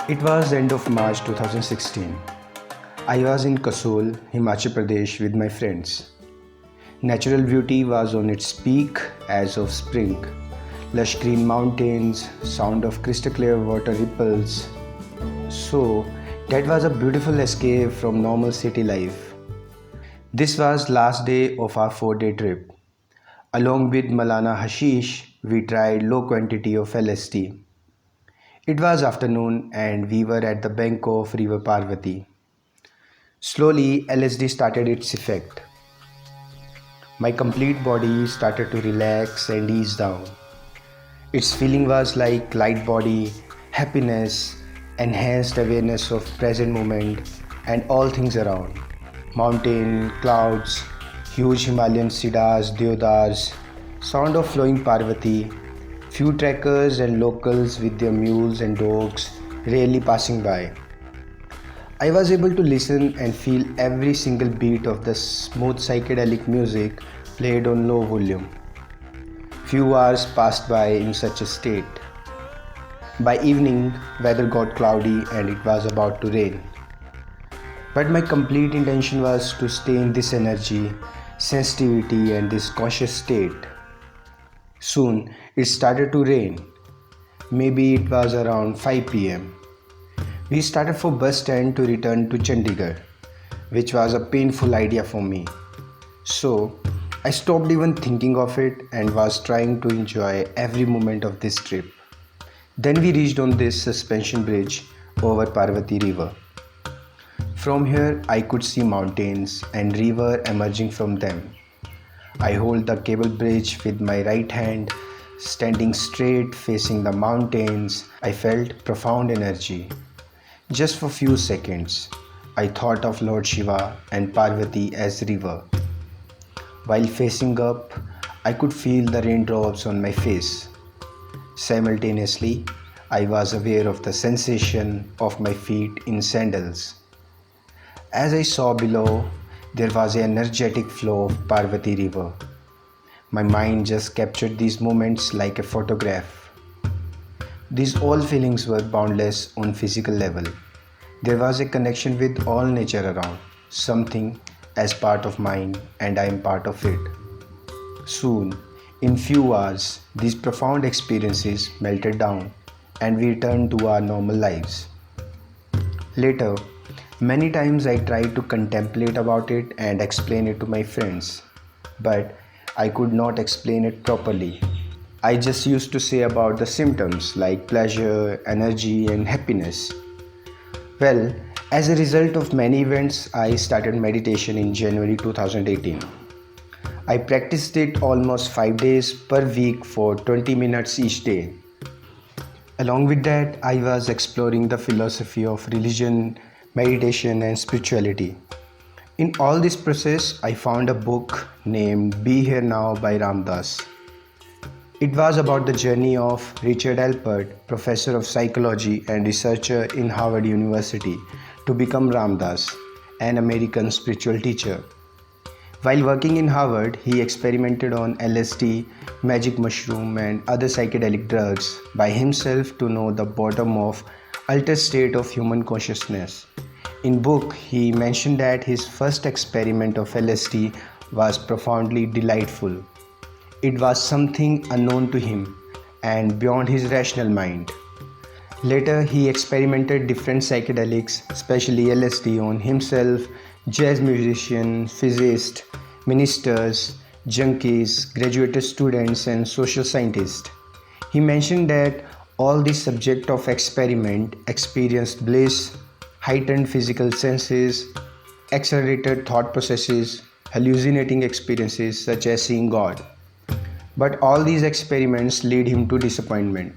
It was the end of March 2016. I was in Kasol, Himachal Pradesh with my friends. Natural beauty was on its peak as of spring. Lush green mountains, sound of crystal clear water ripples. So, that was a beautiful escape from normal city life. This was last day of our 4-day trip. Along with Malana Hashish, we tried low quantity of LSD. It was afternoon and we were at the bank of River Parvati. Slowly, LSD started its effect. My complete body started to relax and ease down. Its feeling was like light body, happiness, enhanced awareness of present moment and all things around. Mountain, clouds, huge Himalayan cedars, deodars, sound of flowing Parvati, few trekkers and locals with their mules and dogs rarely passing by. I was able to listen and feel every single beat of the smooth psychedelic music played on low volume. Few hours passed by in such a state. By evening, weather got cloudy and it was about to rain. But my complete intention was to stay in this energy, sensitivity and this conscious state. Soon, it started to rain. Maybe it was around 5 pm. We started for bus stand to return to Chandigarh, which was a painful idea for me. So, I stopped even thinking of it and was trying to enjoy every moment of this trip. Then we reached on this suspension bridge over Parvati River. From here, I could see mountains and river emerging from them. I hold the cable bridge with my right hand, standing straight facing the mountains. I felt profound energy. Just for few seconds, I thought of Lord Shiva and Parvati as river. While facing up, I could feel the raindrops on my face. Simultaneously, I was aware of the sensation of my feet in sandals. As I saw below, there was an energetic flow of Parvati river. My mind just captured these moments like a photograph. These all feelings were boundless on physical level. There was a connection with all nature around, something as part of mine and I am part of it. Soon, in few hours, these profound experiences melted down and we returned to our normal lives. Later, many times I tried to contemplate about it and explain it to my friends, but I could not explain it properly. I just used to say about the symptoms like pleasure, energy, and happiness. Well, as a result of many events, I started meditation in January 2018. I practiced it almost 5 days per week for 20 minutes each day. Along with that, I was exploring the philosophy of religion, meditation, and spirituality. In all this process, I found a book named Be Here Now by Ram Dass. It was about the journey of Richard Alpert, professor of psychology and researcher in Harvard University, to become Ram Dass, an American spiritual teacher. While working in Harvard, he experimented on LSD, magic mushroom and other psychedelic drugs by himself to know the bottom of altered state of human consciousness. In book, he mentioned that his first experiment of LSD was profoundly delightful. It was something unknown to him and beyond his rational mind. Later, he experimented different psychedelics, especially LSD, on himself, jazz musicians, physicists, ministers, junkies, graduate students, and social scientists. He mentioned that all the subject of experiment experienced bliss, heightened physical senses, accelerated thought processes, hallucinating experiences such as seeing God. But all these experiments lead him to disappointment.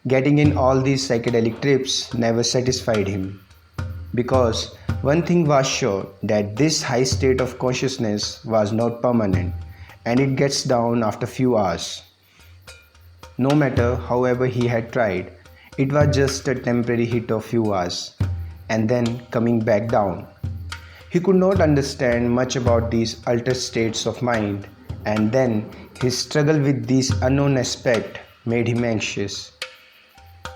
Getting in all these psychedelic trips never satisfied him. Because one thing was sure, that this high state of consciousness was not permanent and it gets down after few hours. No matter however he had tried, it was just a temporary hit of few hours and then coming back down. He could not understand much about these altered states of mind, and then his struggle with this unknown aspect made him anxious.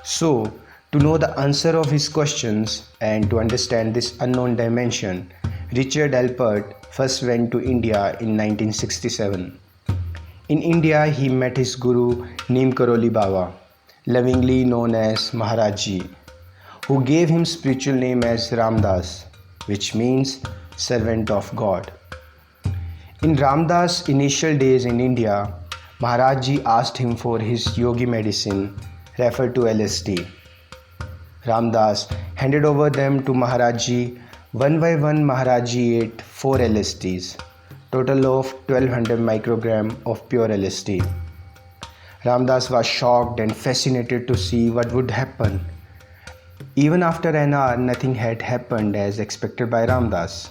So, To know the answer of his questions and to understand this unknown dimension, Richard Alpert first went to India in 1967. In India, he met his guru Neem Karoli Baba, lovingly known as Maharaj, who gave him spiritual name as Ramdas, which means servant of God. In Ramdas' initial days in India, Maharaj asked him for his yogi medicine referred to LSD. Ramdas handed over them to Maharaj. One by one, Maharaj ate 4 LSDs, total of 1200 microgram of pure LSD. Ramdas was shocked and fascinated to see what would happen. Even after an hour, nothing had happened as expected by Ramdas.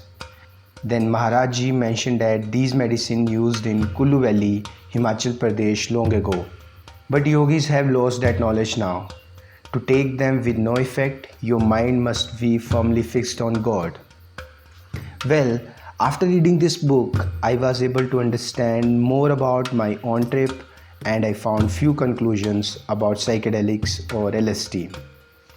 Then Maharaj mentioned that these medicines used in Kullu Valley, Himachal Pradesh long ago. But yogis have lost that knowledge now. To take them with no effect, your mind must be firmly fixed on God. Well, after reading this book, I was able to understand more about my own trip and I found few conclusions about psychedelics or LSD.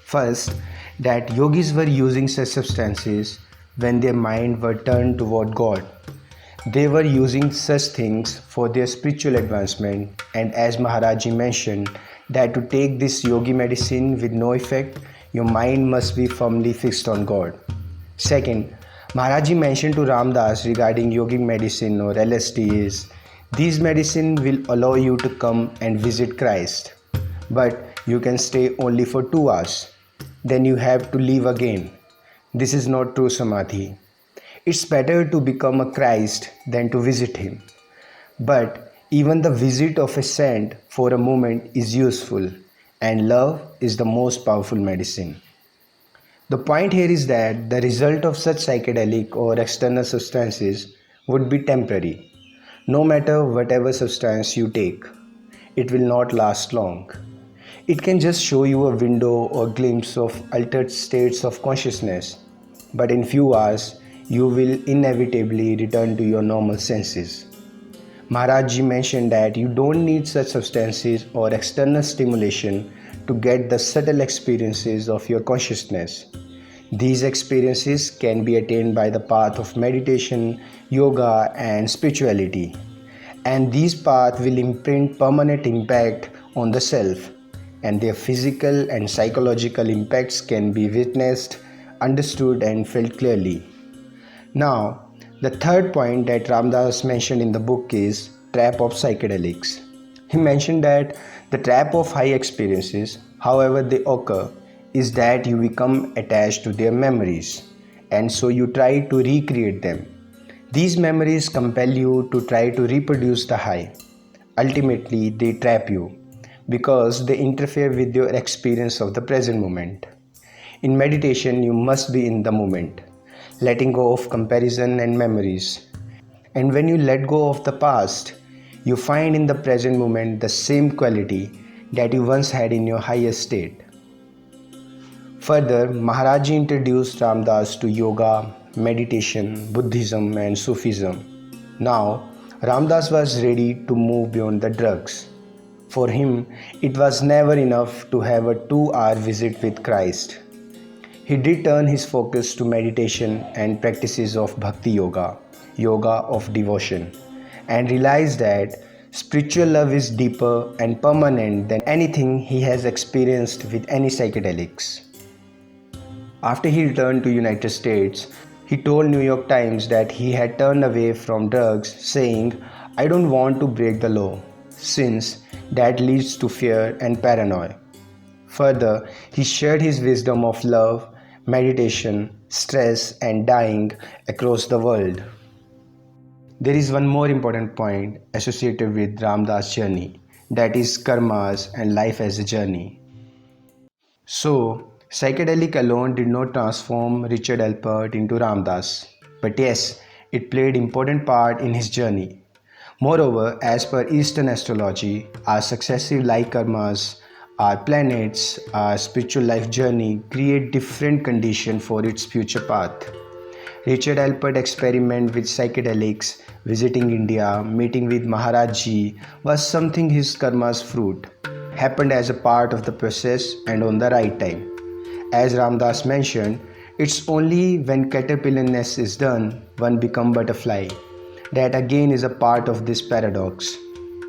First, that yogis were using such substances when their mind were turned toward God. They were using such things for their spiritual advancement, and as Maharaj mentioned, that to take this yogi medicine with no effect, your mind must be firmly fixed on God. Second, Maharaj mentioned to Ramdas regarding yogic medicine or LSD is, these medicine will allow you to come and visit Christ, but you can stay only for 2 hours. Then you have to leave again. This is not true samadhi. It's better to become a Christ than to visit him. But even the visit of a saint for a moment is useful, and love is the most powerful medicine. The point here is that the result of such psychedelic or external substances would be temporary. No matter whatever substance you take, it will not last long. It can just show you a window or glimpse of altered states of consciousness, but in few hours, you will inevitably return to your normal senses. Maharaj mentioned that you don't need such substances or external stimulation to get the subtle experiences of your consciousness. These experiences can be attained by the path of meditation, yoga, and spirituality. And these paths will imprint permanent impact on the self, and their physical and psychological impacts can be witnessed, understood, and felt clearly. Now, the third point that Ramdas mentioned in the book is trap of psychedelics. He mentioned that the trap of high experiences, however they occur, is that you become attached to their memories, and so you try to recreate them. These memories compel you to try to reproduce the high. Ultimately, they trap you because they interfere with your experience of the present moment. In meditation, you must be in the moment, letting go of comparison and memories. And when you let go of the past, you find in the present moment the same quality that you once had in your highest state. Further, Maharaj introduced Ramdas to yoga, meditation, Buddhism, and Sufism. Now, Ramdas was ready to move beyond the drugs. For him, it was never enough to have a 2-hour visit with Christ. He did turn his focus to meditation and practices of bhakti yoga, yoga of devotion, and realized that spiritual love is deeper and permanent than anything he has experienced with any psychedelics. After he returned to United States, he told New York Times that he had turned away from drugs, saying, "I don't want to break the law, since that leads to fear and paranoia." Further, he shared his wisdom of love, meditation, stress, and dying across the world. There is one more important point associated with Ramdas' journey, that is karmas and life as a journey. So, psychedelic alone did not transform Richard Alpert into Ramdas, but yes, it played an important part in his journey. Moreover, as per Eastern astrology, our successive life karmas, our planets, our spiritual life journey create different conditions for its future path. Richard Alpert experiment with psychedelics, visiting India, meeting with Maharaj Ji was something his karma's fruit, happened as a part of the process and on the right time. As Ramdas mentioned, it's only when caterpillarness is done one become butterfly. That again is a part of this paradox.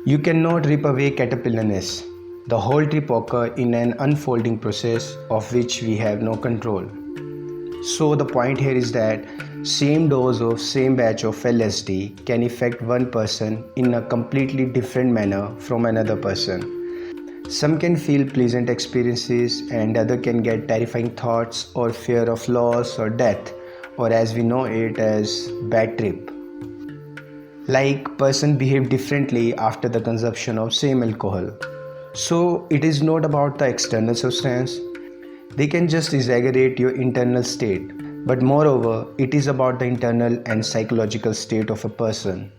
You cannot rip away caterpillarness. The whole trip occurs in an unfolding process of which we have no control. So the point here is that same dose of same batch of LSD can affect one person in a completely different manner from another person. Some can feel pleasant experiences and other can get terrifying thoughts or fear of loss or death, or as we know it as bad trip. Like person behave differently after the consumption of same alcohol. So it is not about the external substance. They can just exaggerate your internal state. But moreover, it is about the internal and psychological state of a person.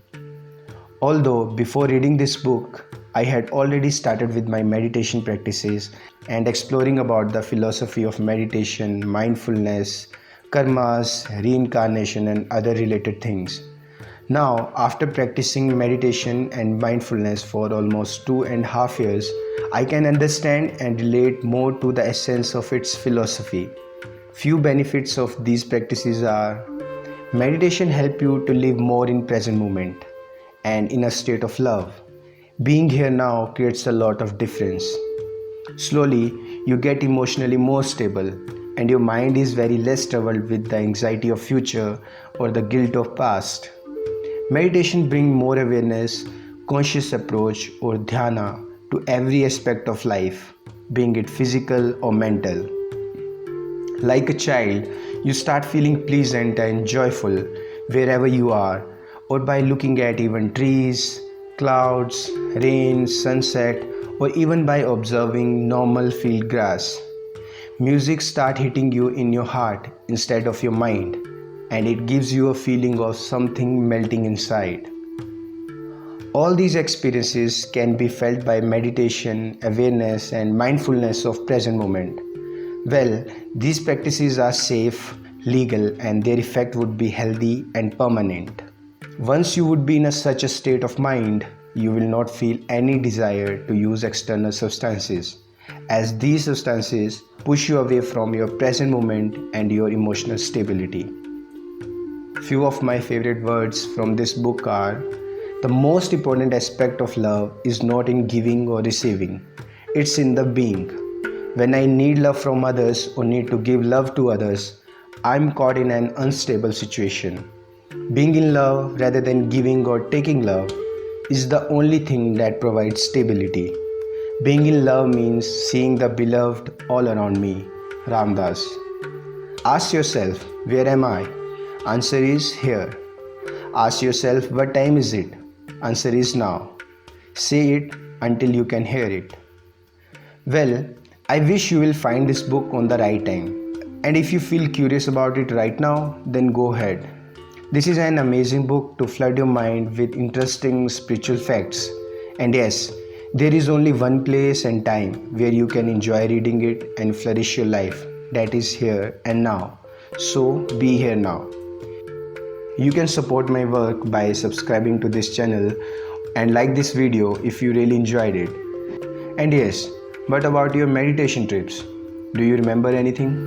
Although before reading this book, I had already started with my meditation practices and exploring about the philosophy of meditation, mindfulness, karmas, reincarnation and other related things. Now, after practicing meditation and mindfulness for almost 2.5 years, I can understand and relate more to the essence of its philosophy. Few benefits of these practices are: meditation helps you to live more in present moment and in a state of love. Being here now creates a lot of difference. Slowly, you get emotionally more stable and your mind is very less troubled with the anxiety of future or the guilt of past. Meditation brings more awareness, conscious approach or dhyana to every aspect of life, being it physical or mental. Like a child, you start feeling pleasant and joyful wherever you are, or by looking at even trees, clouds, rain, sunset, or even by observing normal field grass. Music starts hitting you in your heart instead of your mind, and it gives you a feeling of something melting inside. All these experiences can be felt by meditation, awareness, and mindfulness of present moment. Well, these practices are safe, legal, and their effect would be healthy and permanent. Once you would be in such a state of mind, you will not feel any desire to use external substances, as these substances push you away from your present moment and your emotional stability. Few of my favorite words from this book are: the most important aspect of love is not in giving or receiving, it's in the being. When I need love from others or need to give love to others, I'm caught in an unstable situation. Being in love rather than giving or taking love is the only thing that provides stability. Being in love means seeing the beloved all around me. Ramdas. Ask yourself, where am I? Answer is here. Ask yourself, what time is it? Answer is now. Say it until you can hear it. Well, I wish you will find this book on the right time. And if you feel curious about it right now, then go ahead. This is an amazing book to flood your mind with interesting spiritual facts. And yes, there is only one place and time where you can enjoy reading it and flourish your life. That is here and now. So be here now. You can support my work by subscribing to this channel and like this video if you really enjoyed it. And yes, what about your meditation trips? Do you remember anything?